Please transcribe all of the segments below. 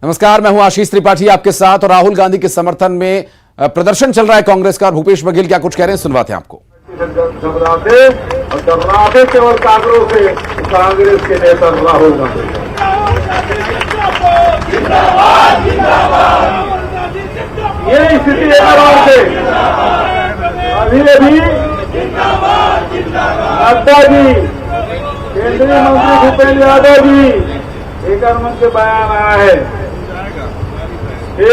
नमस्कार, मैं हूं आशीष त्रिपाठी आपके साथ। और राहुल गांधी के समर्थन में प्रदर्शन चल रहा है कांग्रेस का। भूपेश बघेल क्या कुछ कह रहे हैं, सुनवाते हैं आपको। घबराते केवल कांग्रेस से, कांग्रेस के नेता राहुल गांधी ये स्थिति है। अभी नड्डा जी, केंद्रीय मंत्री भूपेंद्र यादव जी एक मन के बयान आया है कि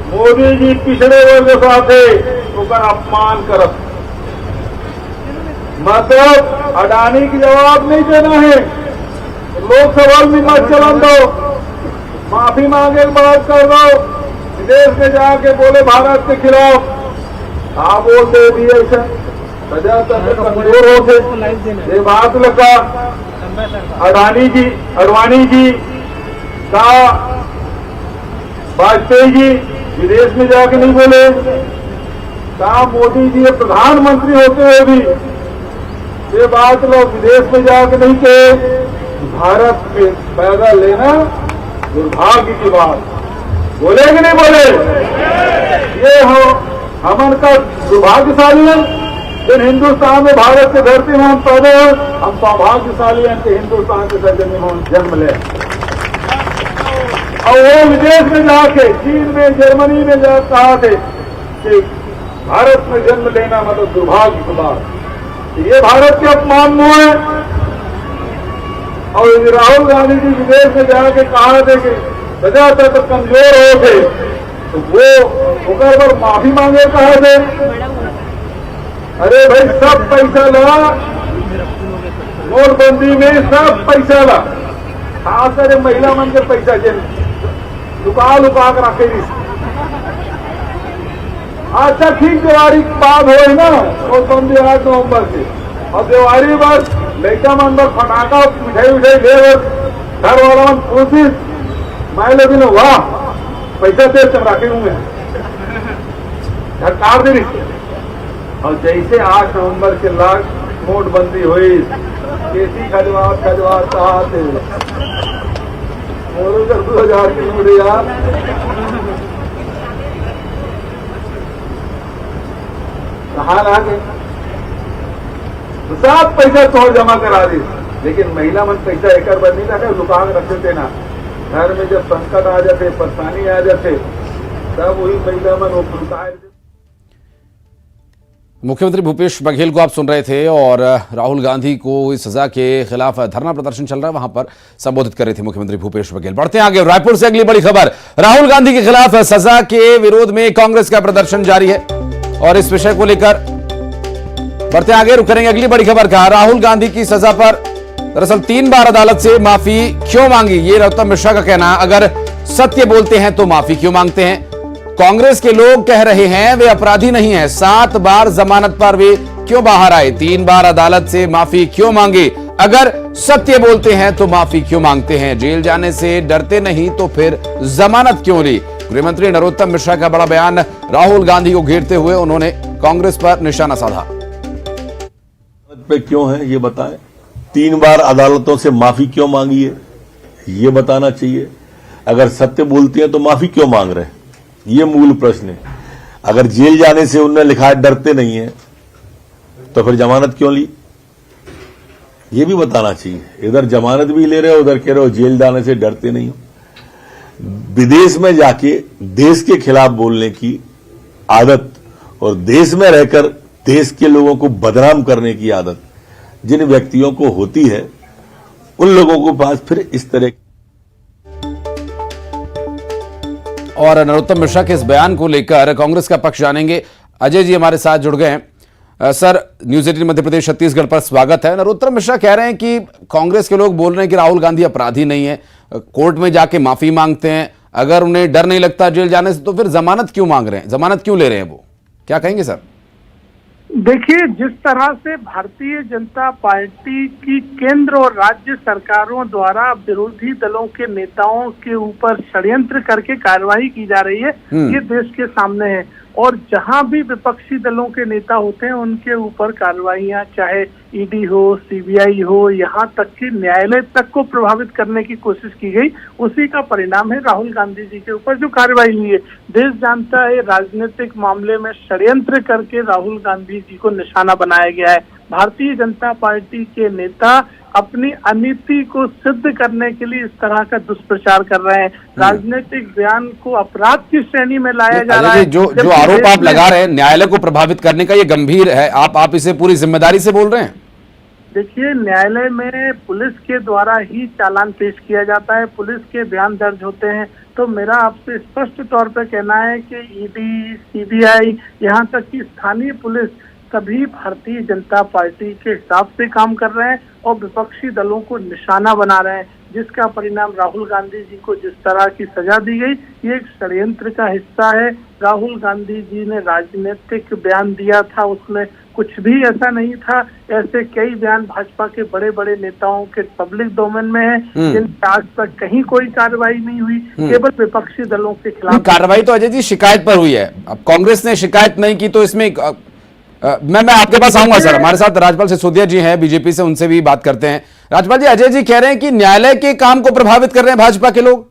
मोदी जी पिछड़े वर्ग साथे ओकर अपमान करत, मतलब अडानी की जवाब नहीं देना है। लोकसभा में मत चलन दो, माफी मांगे बात कर दो, विदेश में जाके बोले भारत के खिलाफ आप बोलते भी ऐसा प्रजातंत्र कमजोर होते। ये बात लगा अडवाणी जी का वाजपेयी जी विदेश में जाके नहीं बोले, कहा मोदी जी प्रधानमंत्री होते हुए भी ये बात लोग विदेश में जाके नहीं कहे। भारत में पैदा लेना दुर्भाग्य की बात, बोले कि नहीं बोले? ये हो हमन का दुर्भाग्यशाली है जिन हिंदुस्तान में भारत के धरती में हम पैदा हो। हम सौभाग्यशाली हैं कि हिंदुस्तान के सरजमी में हम जन्म ले। और वो विदेश में जाके चीन में, जर्मनी में जाकर कहा थे कि भारत में जन्म लेना मतलब दुर्भाग्य की बात। ये भारत के अपमान में है। और राहुल गांधी जी विदेश में जाके कहा थे कि प्रजातंत्र कमजोर हो गए, तो वो ओकर पर माफी मांगे कहा थे। अरे भाई सब पैसा ला, नोटबंदी में सब पैसा ला, खासकर महिला मन के पैसा लुका लुका कर रखे। अच्छा ठीक, दिवाली बाद हो ना नोटबंदी 8 नवंबर से, और दिवाली बस लड़का मन बस फटाका मिठाई उठाई दे, घर वाला मन कोशिश मैं लेकिन वाह पैसा दे रखे हूँ मैं सरकार दे। और जैसे 8 नवंबर के लाख नोटबंदी हुई, केसी खजवार कहा थे 2000 की नोट यार, कहा ला गए सब पैसा तो जमा करा दी। लेकिन महिला मन पैसा एक बार नहीं रखे, दुकान रखते थे ना। घर में जब संकट आ जाते, परेशानी आ जाते, तब वही महिला मन वो फुलकाए। मुख्यमंत्री भूपेश बघेल को आप सुन रहे थे और राहुल गांधी को इस सजा के खिलाफ धरना प्रदर्शन चल रहा है, वहां पर संबोधित कर रहे थे मुख्यमंत्री भूपेश बघेल। बढ़ते हैं आगे, रायपुर से अगली बड़ी खबर। राहुल गांधी के खिलाफ सजा के विरोध में कांग्रेस का प्रदर्शन जारी है और इस विषय को लेकर बढ़ते आगे, रुक करेंगे अगली बड़ी खबर का। राहुल गांधी की सजा पर दरअसल 3 बार अदालत से माफी क्यों मांगी, ये नरोत्तम मिश्रा का कहना। अगर सत्य बोलते हैं तो माफी क्यों मांगते हैं? कांग्रेस के लोग कह रहे हैं वे अपराधी नहीं हैं। 7 बार जमानत पर वे क्यों बाहर आए? 3 बार अदालत से माफी क्यों मांगी? अगर सत्य बोलते हैं तो माफी क्यों मांगते हैं? जेल जाने से डरते नहीं तो फिर जमानत क्यों ली? गृहमंत्री नरोत्तम मिश्रा का बड़ा बयान। राहुल गांधी को घेरते हुए उन्होंने कांग्रेस पर निशाना साधा। पे क्यों है ये बताएं। 3 बार अदालतों से माफी क्यों मांगी है ये बताना चाहिए। अगर सत्य बोलती हैं तो माफी क्यों मांग रहे हैं, ये मूल प्रश्न है। अगर जेल जाने से उन्होंने लिखा है डरते नहीं है, तो फिर जमानत क्यों ली, ये भी बताना चाहिए। इधर जमानत भी ले रहे हो, उधर कह रहे हो जेल जाने से डरते नहीं हो। विदेश में जाके देश के खिलाफ बोलने की आदत और देश में रहकर देश के लोगों को बदनाम करने की आदत जिन व्यक्तियों को होती है, उन लोगों के पास फिर इस तरह। और नरोत्तम मिश्रा के इस बयान को लेकर कांग्रेस का पक्ष जानेंगे। अजय जी हमारे साथ जुड़ गए हैं। सर, न्यूज 18 मध्य प्रदेश छत्तीसगढ़ पर स्वागत है। नरोत्तम मिश्रा कह रहे हैं कि कांग्रेस के लोग बोल रहे हैं कि राहुल गांधी अपराधी नहीं है, कोर्ट में जाके माफी मांगते हैं। अगर उन्हें डर नहीं लगता जेल जाने से तो फिर जमानत क्यों मांग रहे हैं, जमानत क्यों ले रहे हैं? वो क्या कहेंगे सर? देखिए, जिस तरह से भारतीय जनता पार्टी की केंद्र और राज्य सरकारों द्वारा विरोधी दलों के नेताओं के ऊपर षड्यंत्र करके कार्रवाई की जा रही है, ये देश के सामने है। और जहां भी विपक्षी दलों के नेता होते हैं उनके ऊपर कार्रवाइयां, चाहे ईडी हो, सीबीआई हो, यहां तक कि न्यायालय तक को प्रभावित करने की कोशिश की गई। उसी का परिणाम है राहुल गांधी जी के ऊपर जो कार्रवाई हुई है। देश जानता है राजनीतिक मामले में षड्यंत्र करके राहुल गांधी जी को निशाना बनाया गया है। भारतीय जनता पार्टी के नेता अपनी अनीति को सिद्ध करने के लिए इस तरह का दुष्प्रचार कर रहे हैं। राजनीतिक बयान को अपराध की श्रेणी में लाया जा रहा है। जो आरोप आप लगा रहे हैं न्यायालय को प्रभावित करने का, ये गंभीर है। आप इसे पूरी जिम्मेदारी से बोल रहे हैं? देखिए, न्यायालय में पुलिस के द्वारा ही चालान पेश किया जाता है, पुलिस के बयान दर्ज होते हैं। तो मेरा आपसे स्पष्ट तौर पर कहना है कि ईडी, सीबीआई, यहाँ तक कि स्थानीय पुलिस सभी भारतीय जनता पार्टी के हिसाब से काम कर रहे हैं और विपक्षी दलों को निशाना बना रहे हैं, जिसका परिणाम राहुल गांधी जी को जिस तरह की सजा दी गई, ये एक षड्यंत्र का हिस्सा है। राहुल गांधी जी ने राजनीतिक बयान दिया था, उसमें कुछ भी ऐसा नहीं था। ऐसे कई बयान भाजपा के बड़े बड़े नेताओं के पब्लिक डोमेन में है, जिनकी आज तक कहीं कोई कार्रवाई नहीं हुई, केवल विपक्षी दलों के खिलाफ कार्रवाई तो अजय जी शिकायत पर हुई है। अब कांग्रेस ने शिकायत नहीं की तो इसमें मैं आपके पास आऊंगा सर। हमारे साथ राजपाल सिसोदिया जी हैं बीजेपी से, उनसे भी बात करते हैं। राजपाल जी, अजय जी कह रहे हैं कि न्यायालय के काम को प्रभावित कर रहे हैं भाजपा के लोग।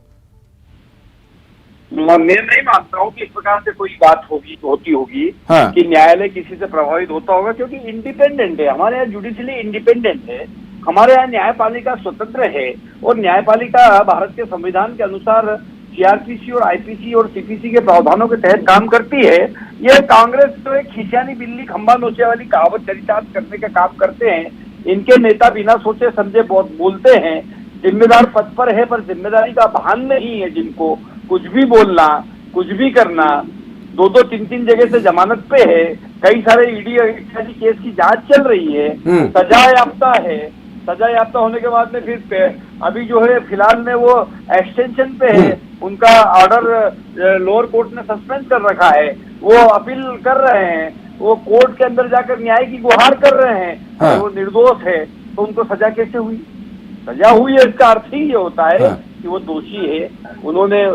मैं नहीं मानता हूँ कि इस प्रकार से कोई बात होती होगी हाँ। कि न्यायालय किसी से प्रभावित होता होगा, क्योंकि इंडिपेंडेंट है। हमारे यहाँ जुडिशली इंडिपेंडेंट है, हमारे यहाँ न्यायपालिका स्वतंत्र है और न्यायपालिका भारत के संविधान के अनुसार सीआरपीसी और आईपीसी और सीपीसी के प्रावधानों के तहत काम करती है। ये कांग्रेस तो एक खिसियानी बिल्ली खंबा नोचे वाली कहावत चरितार्थ करने का काम करते हैं। इनके नेता बिना सोचे समझे बहुत बोलते हैं। जिम्मेदार पद पर है पर जिम्मेदारी का भान नहीं है जिनको। कुछ भी बोलना, कुछ भी करना, 2-2, 3-3 जगह से जमानत पे है, कई सारे ईडी इत्यादि केस की जांच चल रही है, सजा याफ्ता है। सजा याफ्ता होने के बाद में फिर अभी जो है फिलहाल में वो एक्सटेंशन पे है, उनका ऑर्डर लोअर कोर्ट ने सस्पेंड कर रखा है, वो अपील कर रहे हैं, वो कोर्ट के अंदर जाकर न्याय की गुहार कर रहे हैं। हाँ। वो निर्दोष है तो उनको सजा कैसे हुई? सजा हुई है इसका अर्थ ही ये होता है कि वो दोषी है, उन्होंने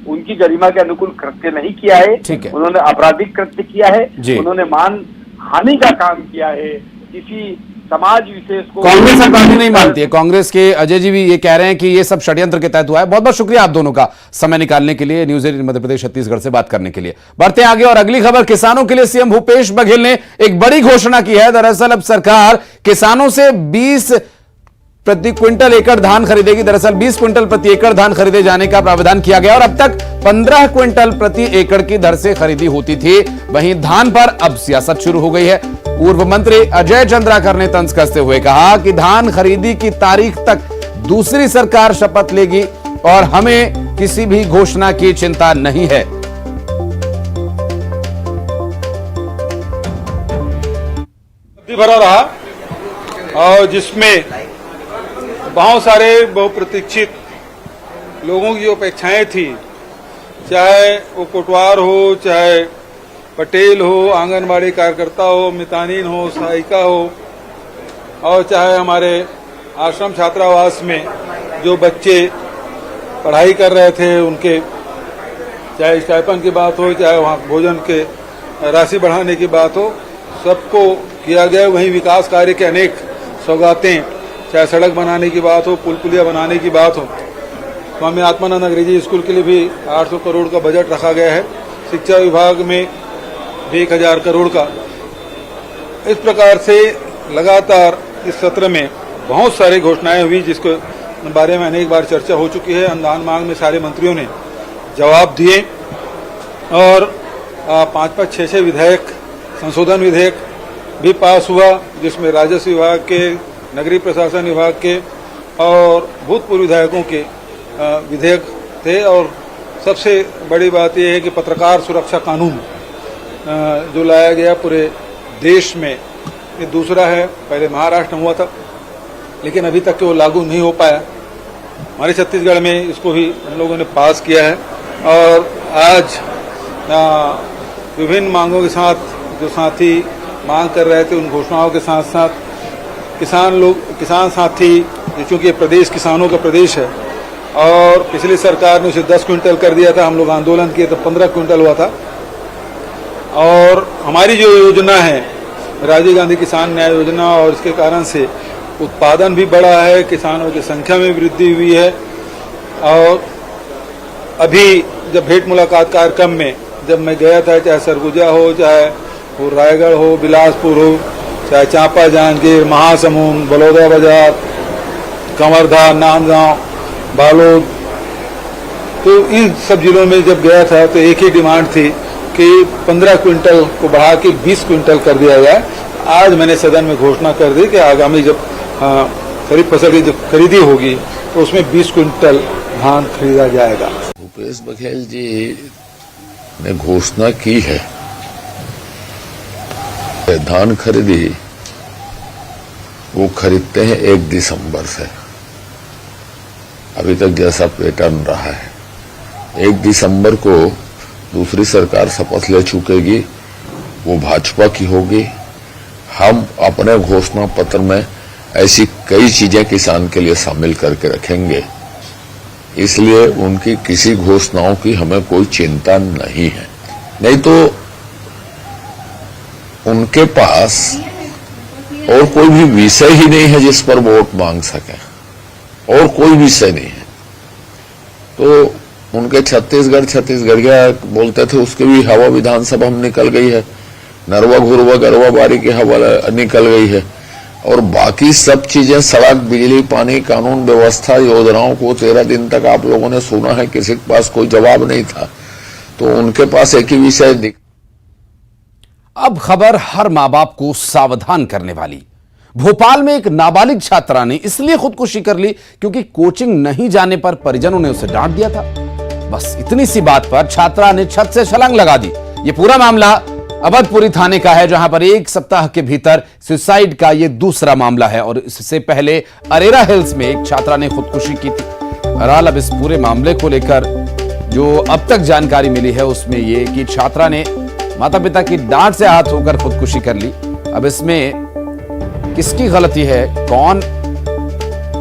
उनकी गरिमा के अनुकूल कृत्य नहीं किया है, उन्होंने आपराधिक कृत्य किया है, उन्होंने मान हानि का काम किया है किसी समाज विशेष को। कांग्रेस अपराधी नहीं मानती है। कांग्रेस के अजय जी भी ये कह रहे हैं कि ये सब षड्यंत्र के तहत हुआ है। बहुत बहुत शुक्रिया आप दोनों का समय निकालने के लिए, न्यूज 18 मध्य प्रदेश छत्तीसगढ़ से बात करने के लिए। बढ़ते आगे और अगली खबर, किसानों के लिए सीएम भूपेश बघेल ने एक बड़ी घोषणा की है। दरअसल अब सरकार किसानों से 20 प्रति क्विंटल एकड़ धान खरीदेगी। दरअसल 20 क्विंटल प्रति एकड़ धान खरीदे जाने का प्रावधान किया गया और अब तक 15 क्विंटल प्रति एकड़ की दर से खरीदी होती थी। वहीं धान पर अब सियासत शुरू हो गई है। पूर्व मंत्री अजय चंद्राकर ने तंज कसते हुए कहा कि धान खरीदी की तारीख तक दूसरी सरकार शपथ लेगी और हमें किसी भी घोषणा की चिंता नहीं है। भरा रहा और जिसमें बहुत सारे बहुप्रतीक्षित लोगों की जो अपेक्षाएं थी, चाहे वो कोटवार हो, चाहे पटेल हो, आंगनबाड़ी कार्यकर्ता हो, मितानिन हो, सहायिका हो, और चाहे हमारे आश्रम छात्रावास में जो बच्चे पढ़ाई कर रहे थे उनके, चाहे स्टाइपेंड की बात हो, चाहे वहाँ भोजन के राशि बढ़ाने की बात हो, सबको किया गया। वहीं विकास कार्य के अनेक सौगातें, चाहे सड़क बनाने की बात हो, पुल पुलिया बनाने की बात हो। स्वामी आत्मानंद अंग्रेजी स्कूल के लिए भी 800 करोड़ का बजट रखा गया है। शिक्षा विभाग में 1000 करोड़ का। इस प्रकार से लगातार इस सत्र में बहुत सारी घोषणाएं हुई, जिसके बारे में अनेक बार चर्चा हो चुकी है। अनुदान मांग में सारे मंत्रियों ने जवाब दिए और 5-5, 6-6 विधेयक, संशोधन विधेयक भी पास हुआ, जिसमें राजस्व विभाग के, नगरीय प्रशासन विभाग के और भूतपूर्व विधायकों के विधेयक थे। और सबसे बड़ी बात यह है कि पत्रकार सुरक्षा कानून जो लाया गया पूरे देश में, ये दूसरा है। पहले महाराष्ट्र में हुआ था, लेकिन अभी तक वो लागू नहीं हो पाया। हमारे छत्तीसगढ़ में इसको भी हम लोगों ने पास किया है। और आज विभिन्न मांगों के साथ जो साथी मांग कर रहे थे, उन घोषणाओं के साथ साथ किसान साथी, चूंकि प्रदेश किसानों का प्रदेश है और पिछली सरकार ने उसे 10 क्विंटल कर दिया था, हम लोग आंदोलन किए तो 15 क्विंटल हुआ था। और हमारी जो योजना है राजीव गांधी किसान न्याय योजना, और इसके कारण से उत्पादन भी बढ़ा है, किसानों की संख्या में वृद्धि हुई है। और अभी जब भेंट मुलाकात कार्यक्रम में जब मैं गया था, चाहे सरगुजा हो, चाहे वो रायगढ़ हो, बिलासपुर हो, चाहे चांपा, जांजगीर, महासमुंद, बलौदा बाजार, कंवरधा, नांदगांव, बालोद, तो इन सब जिलों में जब गया था तो एक ही डिमांड थी कि 15 क्विंटल को बढ़ा के 20 क्विंटल कर दिया जाए। आज मैंने सदन में घोषणा कर दी कि आगामी जब खरीफ फसल की जब खरीदी होगी तो उसमें 20 क्विंटल धान खरीदा जाएगा। भूपेश बघेल जी ने घोषणा की है धान खरीदी वो खरीदते हैं 1 दिसंबर से। अभी तक जैसा पैटर्न रहा है 1 दिसंबर को दूसरी सरकार शपथ ले चुकेगी, वो भाजपा की होगी। हम अपने घोषणा पत्र में ऐसी कई चीजें किसान के लिए शामिल करके रखेंगे, इसलिए उनकी किसी घोषणाओं की हमें कोई चिंता नहीं है। नहीं तो उनके पास और कोई भी विषय ही नहीं है जिस पर वोट मांग सके, और कोई विषय नहीं है। तो उनके छत्तीसगढ़िया बोलते थे, उसकी भी हवा विधानसभा में निकल गई है। नरवा घुरवा गरवा बारी की हवा निकल गई है। और बाकी सब चीजें, सड़क, बिजली, पानी, कानून व्यवस्था, योजनाओं को 13 दिन तक आप लोगों ने सुना है, किसी के पास कोई जवाब नहीं था। तो उनके पास एक ही विषय। अब खबर हर मां बाप को सावधान करने वाली। भोपाल में एक नाबालिग छात्रा ने इसलिए खुदकुशी कर ली क्योंकि कोचिंग नहीं जाने पर परिजनों ने उसे डांट दिया था। बस इतनी सी बात पर छात्रा ने छत से छलांग लगा दी। यह पूरा मामला अवधपुरी थाने का है, जहां पर 1 सप्ताह के भीतर सुसाइड का यह दूसरा मामला है। और इससे पहले अरेरा हिल्स में एक छात्रा ने खुदकुशी की थी। बहरहाल अब इस पूरे मामले को लेकर जो अब तक जानकारी मिली है उसमें यह कि छात्रा ने माता पिता की डांट से आहत होकर खुदकुशी कर ली। अब इसमें किसकी गलती है, कौन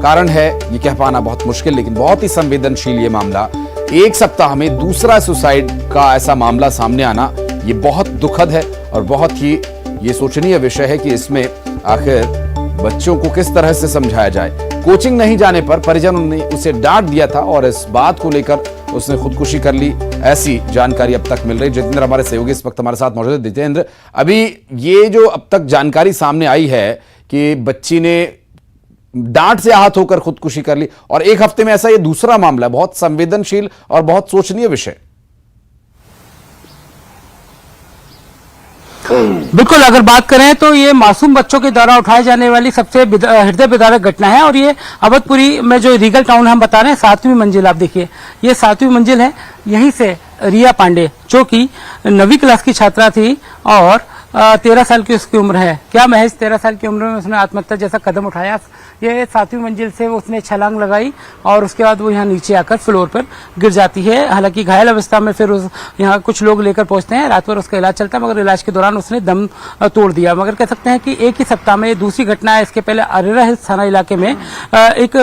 कारण है, ये कह पाना बहुत मुश्किल, लेकिन बहुत ही संवेदनशील ये मामला। 1 सप्ताह में दूसरा सुसाइड का ऐसा मामला सामने आना ये बहुत दुखद है और बहुत ही ये सोचनीय विषय है कि इसमें आखिर बच्चों को किस तरह से समझाया जाए। कोचिंग नहीं जाने पर परिजनों ने उसे डांट दिया था और इस बात को लेकर उसने खुदकुशी कर ली, ऐसी जानकारी अब तक मिल रही। जितेंद्र हमारे सहयोगी इस वक्त हमारे साथ मौजूद है। जितेंद्र, अभी ये जो अब तक जानकारी सामने आई है कि बच्ची ने डांट से आहत होकर खुदकुशी कर ली, और 1 हफ्ते में ऐसा ये दूसरा मामला, बहुत संवेदनशील और बहुत सोचनीय विषय। बिल्कुल, अगर बात करें तो ये मासूम बच्चों के द्वारा उठाई जाने वाली सबसे हृदय विदारक घटना है। और ये अवधपुरी में जो रीगल टाउन हम बता रहे हैं, 7वीं मंजिल, आप देखिए ये 7वीं मंजिल है। यहीं से रिया पांडे, जो कि 9वीं क्लास की छात्रा थी और 13 साल की उसकी उम्र है, क्या महज 13 साल की उम्र में उसने आत्महत्या जैसा कदम उठाया। ये 7वीं मंजिल से उसने छलांग लगाई और उसके बाद वो यहाँ नीचे आकर फ्लोर पर गिर जाती है। हालांकि घायल अवस्था में फिर यहाँ कुछ लोग लेकर पहुंचते हैं, रात भर उसका इलाज चलता है, मगर इलाज के दौरान उसने दम तोड़ दिया। मगर कह सकते हैं कि एक ही सप्ताह में दूसरी घटना है। इसके पहले अरेरा हिल्स थाना इलाके में एक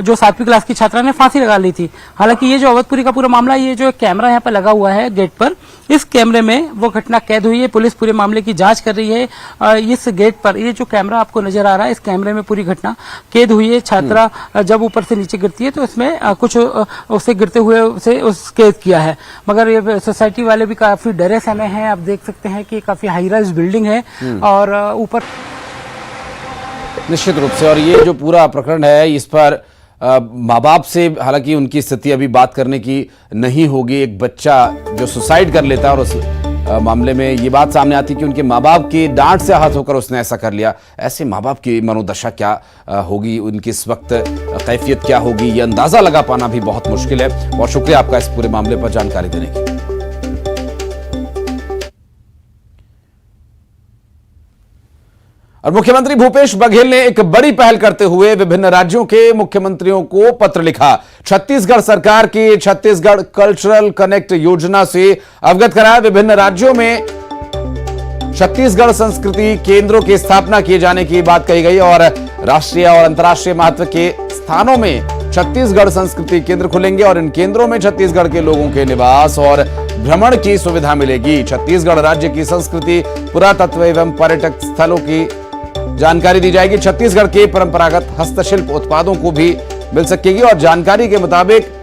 जो 7वीं क्लास की छात्रा ने फांसी लगा ली थी। हालांकि ये जो अवधपुरी का पूरा मामला, ये जो कैमरा यहाँ पर लगा हुआ है गेट पर, इस कैमरे में वो घटना कैद हुई है। पुलिस पूरे मामले की जांच कर रही है। इस गेट पर ये जो कैमरा आपको नजर आ रहा है, इस कैमरे में पूरी घटना कैद हुई है। छात्रा जब ऊपर से नीचे गिरती है तो इसमें कुछ उससे गिरते हुए उसे उस कैद किया है। मगर ये सोसाइटी वाले भी काफी डरे समय हैं। आप देख सकते हैं कि काफी हाई राइज बिल्डिंग है और ऊपर निश्चित रूप से। और ये जो पूरा प्रकरण है, इस पर माँ बाप से हालांकि उनकी स्थिति अभी बात करने की नहीं होगी। एक बच्चा जो सुसाइड कर लेता है और उस मामले में ये बात सामने आती कि उनके माँ बाप की डांट से आहत होकर उसने ऐसा कर लिया। ऐसे माँ बाप की मनोदशा क्या होगी, उनकी इस वक्त कैफियत क्या होगी, ये अंदाजा लगा पाना भी बहुत मुश्किल है। बहुत शुक्रिया आपका इस पूरे मामले पर जानकारी देने की। और मुख्यमंत्री भूपेश बघेल ने एक बड़ी पहल करते हुए विभिन्न राज्यों के मुख्यमंत्रियों को पत्र लिखा। छत्तीसगढ़ सरकार की छत्तीसगढ़ कल्चरल कनेक्ट योजना से अवगत कराया। विभिन्न राज्यों में छत्तीसगढ़ संस्कृति केंद्रों की स्थापना किए जाने की बात कही गई और राष्ट्रीय और अंतर्राष्ट्रीय महत्व के स्थानों में छत्तीसगढ़ संस्कृति केंद्र खुलेंगे और इन केंद्रों में छत्तीसगढ़ के लोगों के निवास और भ्रमण की सुविधा मिलेगी। छत्तीसगढ़ राज्य की संस्कृति, पुरातत्व एवं पर्यटक स्थलों की जानकारी दी जाएगी। छत्तीसगढ़ के परंपरागत हस्तशिल्प उत्पादों को भी मिल सकेगी। और जानकारी के मुताबिक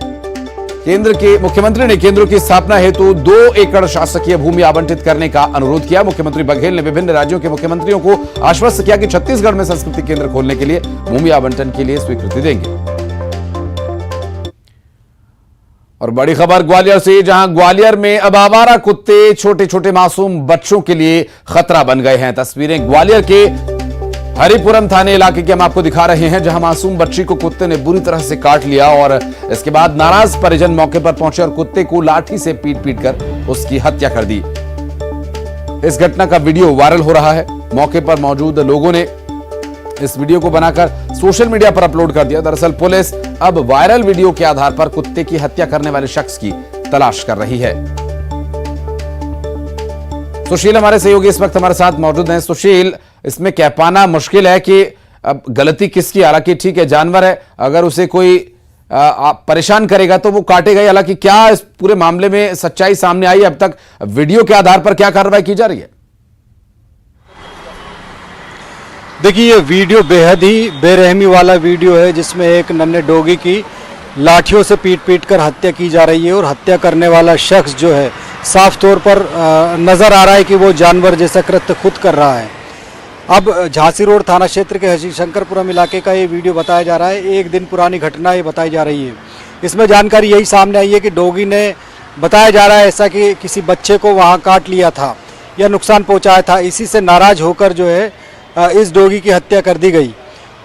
मुख्यमंत्री ने केंद्र की स्थापना हेतु 2 एकड़ शासकीय भूमि आवंटित करने का अनुरोध किया। मुख्यमंत्री बघेल ने विभिन्न राज्यों के मुख्यमंत्रियों को आश्वस्त किया कि छत्तीसगढ़ में संस्कृति केंद्र खोलने के लिए भूमि आवंटन के लिए स्वीकृति देंगे। और बड़ी खबर ग्वालियर से, जहां ग्वालियर में अब आवारा कुत्ते छोटे छोटे मासूम बच्चों के लिए खतरा बन गए हैं। तस्वीरें ग्वालियर के हरिपुरम थाने इलाके की हम आपको दिखा रहे हैं, जहां मासूम बच्ची को कुत्ते ने बुरी तरह से काट लिया और इसके बाद नाराज परिजन मौके पर पहुंचे और कुत्ते को लाठी से पीट कर उसकी हत्या कर दी। इस घटना का वीडियो वायरल हो रहा है। मौके पर मौजूद लोगों ने इस वीडियो को बनाकर सोशल मीडिया पर अपलोड कर दिया। दरअसल पुलिस अब वायरल वीडियो के आधार पर कुत्ते की हत्या करने वाले शख्स की तलाश कर रही है। सुशील हमारे सहयोगी इस वक्त हमारे साथ मौजूद हैं। सुशील, इसमें कह पाना मुश्किल है कि अब गलती किसकी। हालांकि ठीक है, जानवर है, अगर उसे कोई परेशान करेगा तो वो काटेगा। हालांकि क्या इस पूरे मामले में सच्चाई सामने आई अब तक? वीडियो के आधार पर क्या कार्रवाई की जा रही है? देखिए, ये वीडियो बेहद ही बेरहमी वाला वीडियो है, जिसमें एक नन्हे डॉगी की लाठियों से पीट कर हत्या की जा रही है। और हत्या करने वाला शख्स जो है, साफ तौर पर नजर आ रहा है कि वो जानवर जैसा कृत्य खुद कर रहा है। अब झांसी रोड थाना क्षेत्र के हरिशंकरपुरम इलाके का ये वीडियो बताया जा रहा है। एक दिन पुरानी घटना ये बताई जा रही है। इसमें जानकारी यही सामने आई है कि डॉगी ने, बताया जा रहा है ऐसा कि किसी बच्चे को वहाँ काट लिया था या नुकसान पहुँचाया था। इसी से नाराज होकर जो है इस डॉगी की हत्या कर दी गई।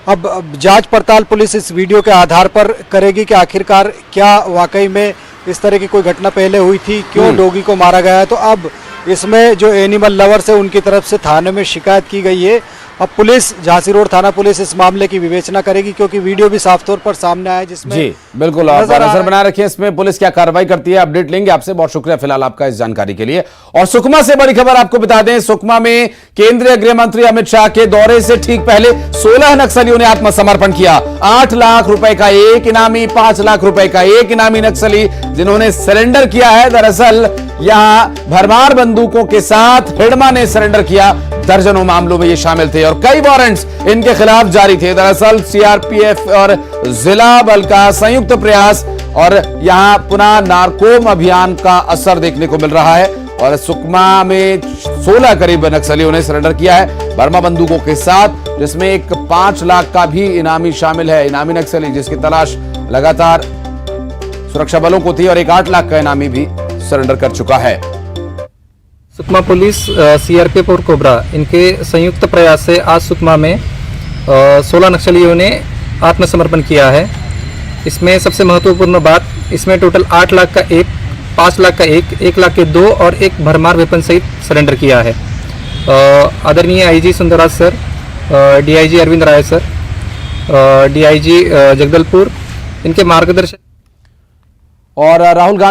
अब जांच पड़ताल पुलिस इस वीडियो के आधार पर करेगी कि आखिरकार क्या वाकई में इस तरह की कोई घटना पहले हुई थी, क्यों डॉगी को मारा गया है। तो अब इसमें जो एनिमल लवर्स है उनकी तरफ से थाने में शिकायत की गई है। अब पुलिस, झांसी रोड थाना पुलिस इस मामले की विवेचना करेगी, क्योंकि वीडियो भी साफ तौर पर सामने आया जिसमें जी बिल्कुल नजर बनाए रखिए इसमें पुलिस क्या कार्रवाई करती है। अपडेट लेंगे आपसे। बहुत शुक्रिया फिलहाल आपका इस जानकारी के लिए। और सुकमा से बड़ी खबर आपको बता दें, सुकमा में केंद्रीय गृह मंत्री अमित शाह के दौरे से ठीक पहले 16 नक्सलियों ने आत्मसमर्पण किया। 8 लाख रुपए का एक इनामी, 5 लाख रुपए का एक इनामी नक्सली जिन्होंने सरेंडर किया है। दरअसल यहां भरमार बंदूकों के साथ हिडमा ने सरेंडर किया। दर्जनों मामलों में ये शामिल थे और कई वारंट्स इनके खिलाफ जारी थे। दरअसल सीआरपीएफ और जिला बल का संयुक्त प्रयास और यहां पुनः नारकोम अभियान का असर देखने को मिल रहा है। और सुकमा में 16 करीब नक्सलियों ने सरेंडर किया है बर्मा बंदूकों के साथ, जिसमें एक 5 लाख का भी इनामी शामिल है। इनामी नक्सली जिसकी तलाश लगातार सुरक्षा बलों को थी और एक 8 लाख का इनामी भी सरेंडर कर चुका है। सुकमा पुलिस, सीआरपीएफ और कोबरा इनके संयुक्त प्रयास से आज सुकमा में 16 नक्सलियों ने आत्मसमर्पण किया है। इसमें सबसे महत्वपूर्ण बात, इसमें टोटल 8 लाख का एक, 5 लाख का एक, 1 लाख के 2 और एक भरमार वेपन सहित सरेंडर किया है। आदरणीय IG Sundarraj sir, DIG Arvind Rai sir, DIG Jagdalpur, इनके मार्गदर्शन और राहुल गांधी